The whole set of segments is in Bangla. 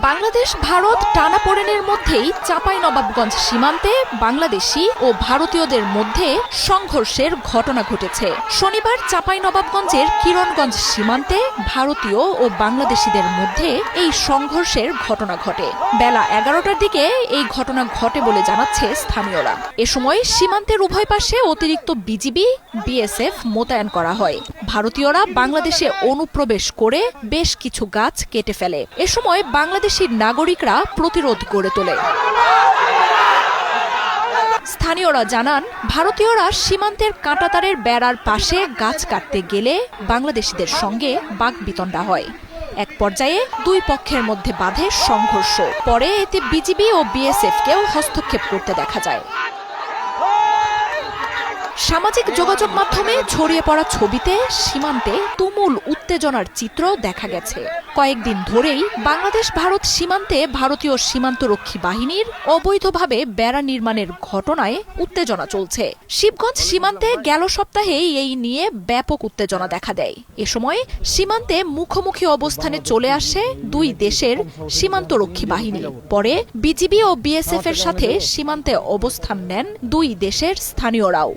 বাংলাদেশ ভারত টানাপোড়েনের মধ্যেই চাঁপাইনবাবগঞ্জ সীমান্তে বাংলাদেশি ও ভারতীয়দের মধ্যে সংঘর্ষের ঘটনা ঘটেছে। শনিবার চাঁপাইনবাবগঞ্জের কিরণগঞ্জ সীমান্তে ভারতীয় ও বাংলাদেশিদের মধ্যে এই সংঘর্ষের ঘটনা ঘটে। বেলা 11টার দিকে এই ঘটনা ঘটে বলে জানাচ্ছে স্থানীয়রা। এ সময় সীমান্তের উভয় পাশে অতিরিক্ত বিজিবি, বিএসএফ মোতায়েন করা হয়। ভারতীয়রা বাংলাদেশে অনুপ্রবেশ করে বেশ কিছু গাছ কেটে ফেলে। এ সময় বাংলাদেশি নাগরিকরা প্রতিরোধ গড়ে তোলে। স্থানীয়রা জানান, ভারতীয়রা সীমান্তের কাঁটাতারের বেড়ার পাশে গাছ কাটতে গেলে বাংলাদেশিদের সঙ্গে বাকবিতণ্ডা হয়। এক পর্যায়ে দুই পক্ষের মধ্যে বাধে সংঘর্ষ। পরে এতে বিজিবি ও বিএসএফকেও হস্তক্ষেপ করতে দেখা যায়। সামাজিক যোগাযোগ মাধ্যমে ছড়িয়ে পড়া ছবিতে সীমান্তে তুমুল উত্তেজনার চিত্র দেখা গেছে। কয়েকদিন ধরেই বাংলাদেশ ভারত সীমান্তে ভারতীয় সীমান্তরক্ষী বাহিনীর অবৈধভাবে বেড়া নির্মাণের ঘটনায় উত্তেজনা চলছে। শিবগঞ্জ সীমান্তে গেল সপ্তাহে এই নিয়ে ব্যাপক উত্তেজনা দেখা দেয়। এ সময় সীমান্তে মুখোমুখি অবস্থানে চলে আসে দুই দেশের সীমান্তরক্ষী বাহিনী। পরে বিজিবি ও বিএসএফ এর সাথে সীমান্তে অবস্থান নেন দুই দেশের স্থানীয়রাও।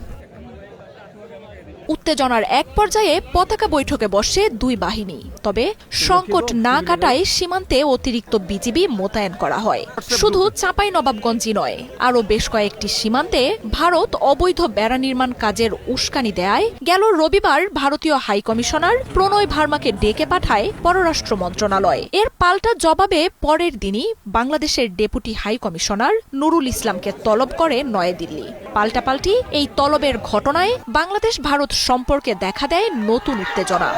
উত্তেজনার এক পর্যায়ে পতাকা বৈঠকে বসে দুই বাহিনী। তবে সংকট না কাটায় সীমান্তে অতিরিক্ত বিজিবি মোতায়েন করা হয়। শুধু চাঁপাইনবাবগঞ্জই নয়, আরও বেশ কয়েকটি সীমান্তে ভারত অবৈধ বেড়া নির্মাণ কাজের উস্কানি দেয় গেল রবিবার ভারতীয় হাইকমিশনার প্রণয় ভার্মাকে ডেকে পাঠায় পররাষ্ট্র মন্ত্রণালয়। এর পাল্টা জবাবে পরের দিনই বাংলাদেশের ডেপুটি হাইকমিশনার নুরুল ইসলামকে তলব করে নয়াদিল্লি। পাল্টাপাল্টি এই তলবের ঘটনায় বাংলাদেশ ভারত সম্পর্কে দেখা দেয় নতুন উত্তেজনা।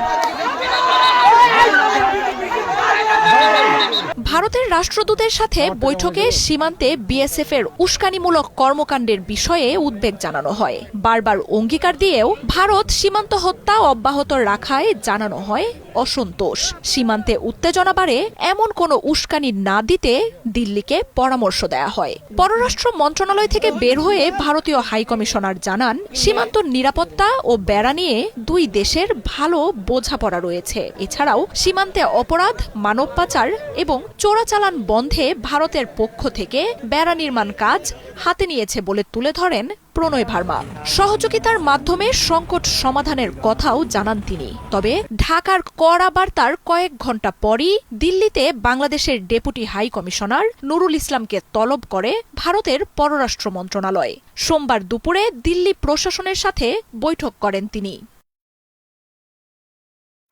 ভারতের রাষ্ট্রদূতের সাথে বৈঠকে সীমান্তে বিএসএফ এর উস্কানিমূলক কর্মকাণ্ডের বিষয়ে উদ্বেগ জানানো হয়। বারবার অঙ্গীকার দিয়েও ভারত সীমান্ত হত্যা অব্যাহত রাখায় জানানো হয় অসন্তোষ। সীমান্তে উত্তেজনা বাড়ে এমন কোনো উস্কানি না দিতে দিল্লিকে পরামর্শ দেয়া হয়। পররাষ্ট্র মন্ত্রণালয় থেকে বের হয়ে ভারতীয় হাইকমিশনার জানান, সীমান্ত নিরাপত্তা ও বেড়া নিয়ে দুই দেশের ভালো বোঝাপড়া রয়েছে। এছাড়াও সীমান্তে অপরাধ, মানব পাচার এবং চোরাচালান বন্ধে ভারতের পক্ষ থেকে বেড়া নির্মাণ কাজ হাতে নিয়েছে বলে তুলে ধরেন প্রণয় ভার্মা। সহযোগিতার মাধ্যমে সংকট সমাধানের কথাও জানান তিনি। তবে ঢাকার কড়া বার্তার কয়েক ঘণ্টা পরই দিল্লিতে বাংলাদেশের ডেপুটি হাই কমিশনার নুরুল ইসলামকে তলব করে ভারতের পররাষ্ট্র মন্ত্রণালয়। সোমবার দুপুরে দিল্লি প্রশাসনের সাথে বৈঠক করেন তিনি।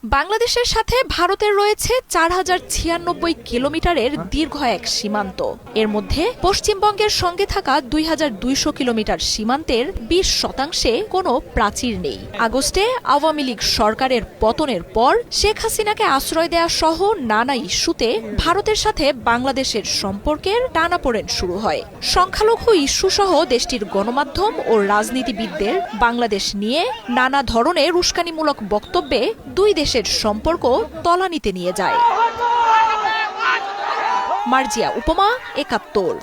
বাংলাদেশের সাথে ভারতের রয়েছে 4096 কিলোমিটারের দীর্ঘ এক সীমান্ত। এর মধ্যে পশ্চিমবঙ্গের সঙ্গে থাকা 2200 কিলোমিটার সীমান্তের 20% কোনো প্রাচীর নেই। আগস্টে আওয়ামী লীগ সরকারের পতনের পর শেখ হাসিনাকে আশ্রয় দেয়া সহ নানা ইস্যুতে ভারতের সাথে বাংলাদেশের সম্পর্কের টানাপোড়েন শুরু হয়। সংখ্যালঘু ইস্যু সহ দেশটির গণমাধ্যম ও রাজনীতিবিদদের বাংলাদেশ নিয়ে নানা ধরনের উস্কানিমূলক বক্তব্যে দুই দেশের সম্পর্ক তলানিতে নিয়ে যায়। মার্জিয়া উপমা, ৭১।